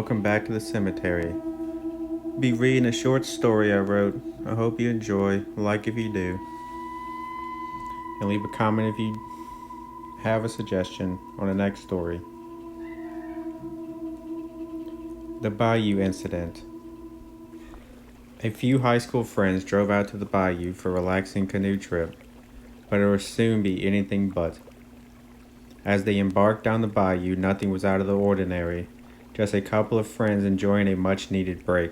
welcome back to the cemetery. Be reading a short story I wrote. I hope you enjoy, like if you do, and leave a comment if you have a suggestion on the next story. The Bayou Incident. A few high school friends drove out to the bayou for a relaxing canoe trip, but it would soon be anything but. As they embarked down the bayou, nothing was out of the ordinary, just a couple of friends enjoying a much-needed break.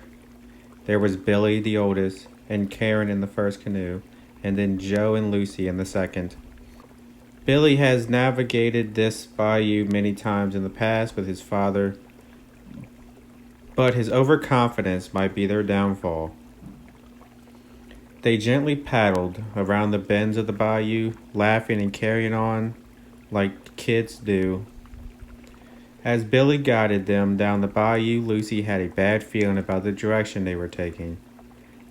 There was Billy, the oldest, and Karen in the first canoe, and then Joe and Lucy in the second. Billy has navigated this bayou many times in the past with his father, but his overconfidence might be their downfall. They gently paddled around the bends of the bayou, laughing and carrying on like kids do. As Billy guided them down the bayou, Lucy had a bad feeling about the direction they were taking.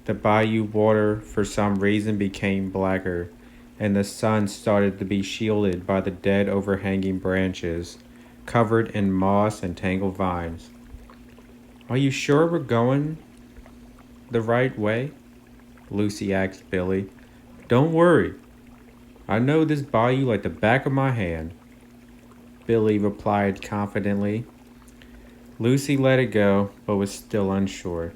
The bayou water, for some reason, became blacker, and the sun started to be shielded by the dead overhanging branches, covered in moss and tangled vines. "Are you sure we're going the right way?" Lucy asked Billy. "Don't worry. I know this bayou like the back of my hand," Billy replied confidently. Lucy let it go, but was still unsure.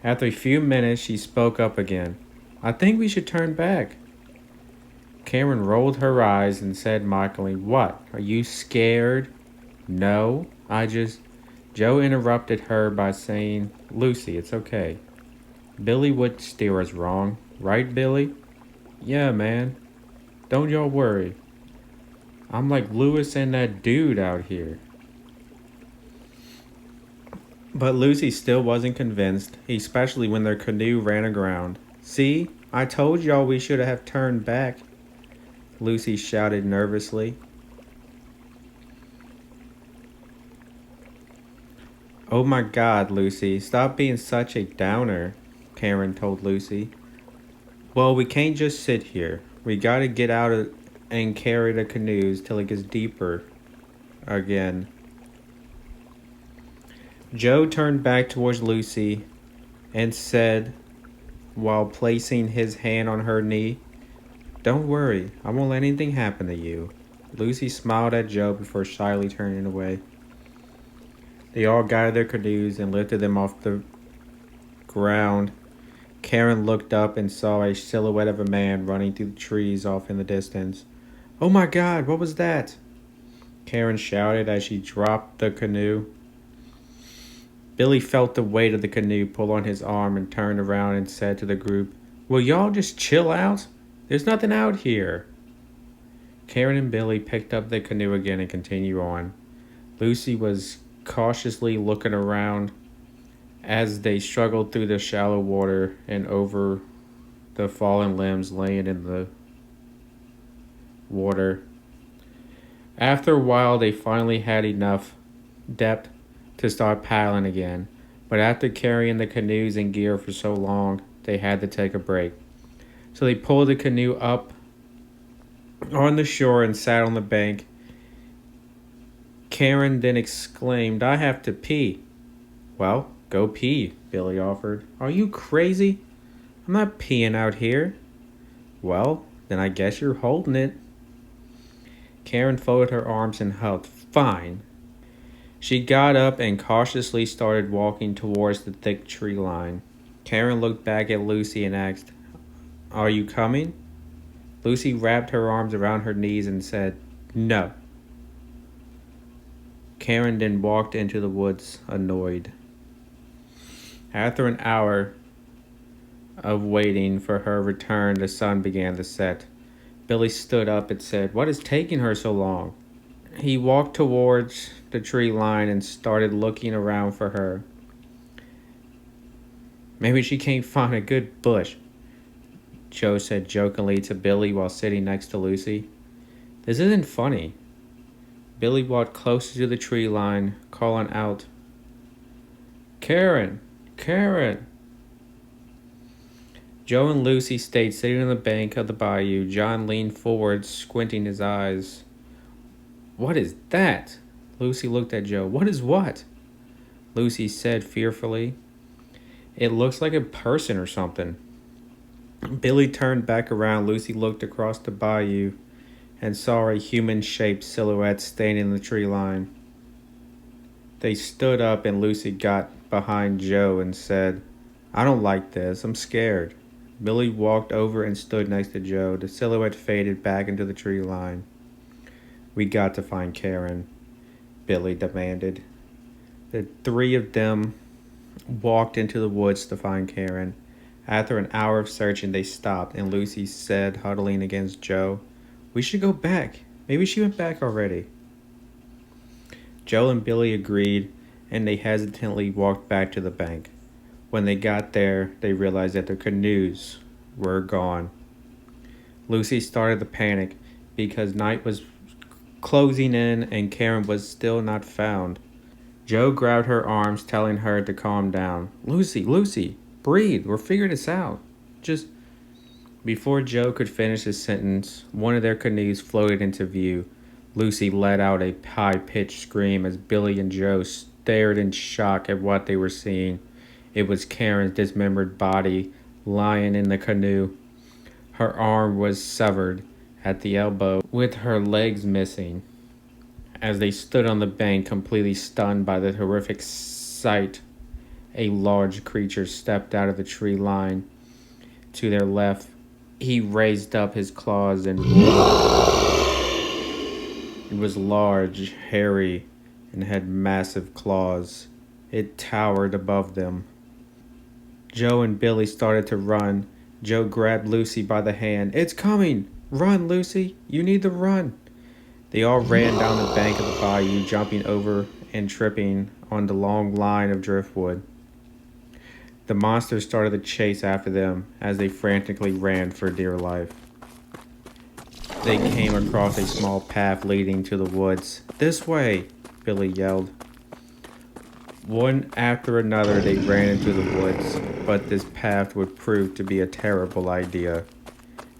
After a few minutes, she spoke up again. "I think we should turn back." Karen rolled her eyes and said mockingly, "What, are you scared?" "No, Joe interrupted her by saying, "Lucy, it's okay. Billy wouldn't steer us wrong. Right, Billy?" "Yeah, man. Don't y'all worry. I'm like Lewis and that dude out here." But Lucy still wasn't convinced, especially when their canoe ran aground. "See, I told y'all we should have turned back," Lucy shouted nervously. "Oh my God, Lucy, stop being such a downer," Karen told Lucy. "Well, we can't just sit here. We gotta get out and carry the canoes till it gets deeper again." Joe turned back towards Lucy and said, while placing his hand on her knee, "Don't worry, I won't let anything happen to you." Lucy smiled at Joe before shyly turning away. They all guided their canoes and lifted them off the ground. Karen looked up and saw a silhouette of a man running through the trees off in the distance. "Oh my God, what was that?" Karen shouted as she dropped the canoe. Billy felt the weight of the canoe pull on his arm and turned around and said to the group, "Will y'all just chill out? There's nothing out here." Karen and Billy picked up the canoe again and continued on. Lucy was cautiously looking around as they struggled through the shallow water and over the fallen limbs laying in the water. After a while, they finally had enough depth to start paddling again, but after carrying the canoes and gear for so long, they had to take a break. So they pulled the canoe up on the shore and sat on the bank. Karen then exclaimed, "I have to pee." "Well, go pee," Billy offered. "Are you crazy? I'm not peeing out here." "Well, then I guess you're holding it." Karen folded her arms and huffed. "Fine." She got up and cautiously started walking towards the thick tree line. Karen looked back at Lucy and asked, "Are you coming?" Lucy wrapped her arms around her knees and said, "No." Karen then walked into the woods, annoyed. After an hour of waiting for her return, the sun began to set. Billy stood up and said, "What is taking her so long?" He walked towards the tree line and started looking around for her. "Maybe she can't find a good bush," Joe said jokingly to Billy while sitting next to Lucy. "This isn't funny." Billy walked closer to the tree line, calling out, "Karen! Karen!" Joe and Lucy stayed sitting on the bank of the bayou. John leaned forward, squinting his eyes. "What is that?" Lucy looked at Joe. What is what? Lucy said fearfully. It looks like a person or something. Billy turned back around. Lucy looked across the bayou and saw a human-shaped silhouette standing in the tree line. They stood up and Lucy got behind Joe and said, I don't like this. I'm scared. Billy walked over and stood next to Joe. The silhouette faded back into the tree line. We got to find Karen, Billy demanded. The three of them walked into the woods to find Karen. After an hour of searching, they stopped, and Lucy said, huddling against Joe, we should go back. Maybe she went back already. Joe and Billy agreed, and they hesitantly walked back to the bank. When they got there, they realized that their canoes were gone. Lucy started to panic because night was closing in and Karen was still not found. Joe grabbed her arms, telling her to calm down. Lucy, breathe. We're figuring this out. Just... Before Joe could finish his sentence, one of their canoes floated into view. Lucy let out a high-pitched scream as Billy and Joe stared in shock at what they were seeing. It was Karen's dismembered body lying in the canoe. Her arm was severed at the elbow, with her legs missing. As they stood on the bank, completely stunned by the horrific sight, a large creature stepped out of the tree line to their left. He raised up his claws and roared. It was large, hairy, and had massive claws. It towered above them. Joe and Billy started to run. Joe grabbed Lucy by the hand. It's coming! Run, Lucy! You need to run! They all ran down the bank of the bayou, jumping over and tripping on the long line of driftwood. The monster started to chase after them as they frantically ran for dear life. They came across a small path leading to the woods. This way, Billy yelled. One after another, they ran into the woods, but this path would prove to be a terrible idea.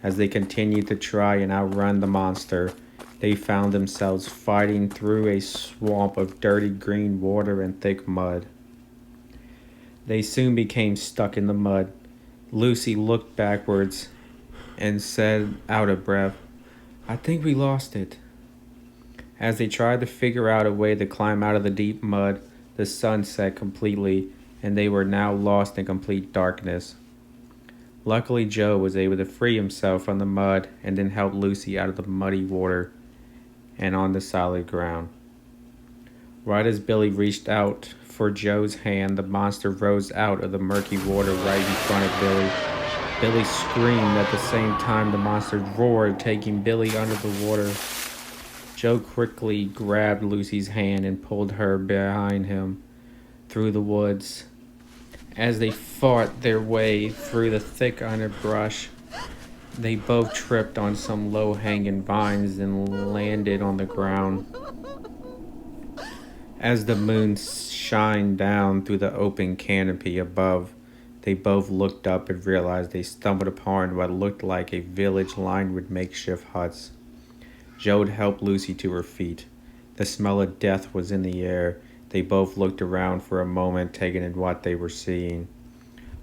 As they continued to try and outrun the monster, they found themselves fighting through a swamp of dirty green water and thick mud. They soon became stuck in the mud. Lucy looked backwards and said, out of breath, I think we lost it. As they tried to figure out a way to climb out of the deep mud, the sun set completely, and they were now lost in complete darkness. Luckily, Joe was able to free himself from the mud and then help Lucy out of the muddy water and on the solid ground. Right as Billy reached out for Joe's hand, the monster rose out of the murky water right in front of Billy. Billy screamed at the same time the monster roared, taking Billy under the water. Joe quickly grabbed Lucy's hand and pulled her behind him through the woods. As they fought their way through the thick underbrush, they both tripped on some low-hanging vines and landed on the ground. As the moon shined down through the open canopy above, they both looked up and realized they stumbled upon what looked like a village lined with makeshift huts. Joe helped Lucy to her feet. The smell of death was in the air. They both looked around for a moment, taking in what they were seeing.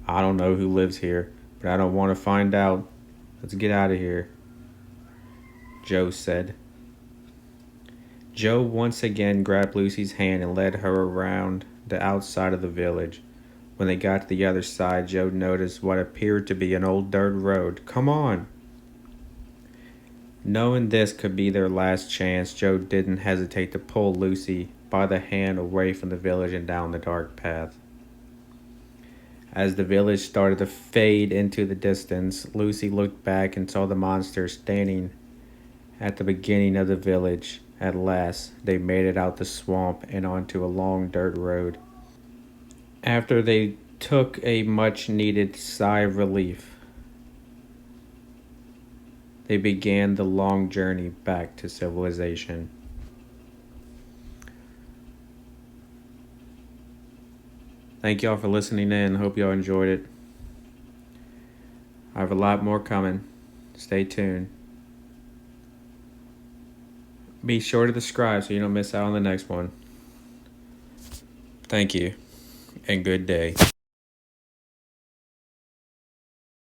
I don't know who lives here, but I don't want to find out. Let's get out of here, Joe said. Joe once again grabbed Lucy's hand and led her around the outside of the village. When they got to the other side, Joe noticed what appeared to be an old dirt road. Come on! Knowing this could be their last chance, Joe didn't hesitate to pull Lucy by the hand away from the village and down the dark path. As the village started to fade into the distance, Lucy looked back and saw the monster standing at the beginning of the village. At last, they made it out the swamp and onto a long dirt road. After they took a much-needed sigh of relief, they began the long journey back to civilization. Thank y'all for listening in. Hope y'all enjoyed it. I have a lot more coming. Stay tuned. Be sure to subscribe so you don't miss out on the next one. Thank you, and good day.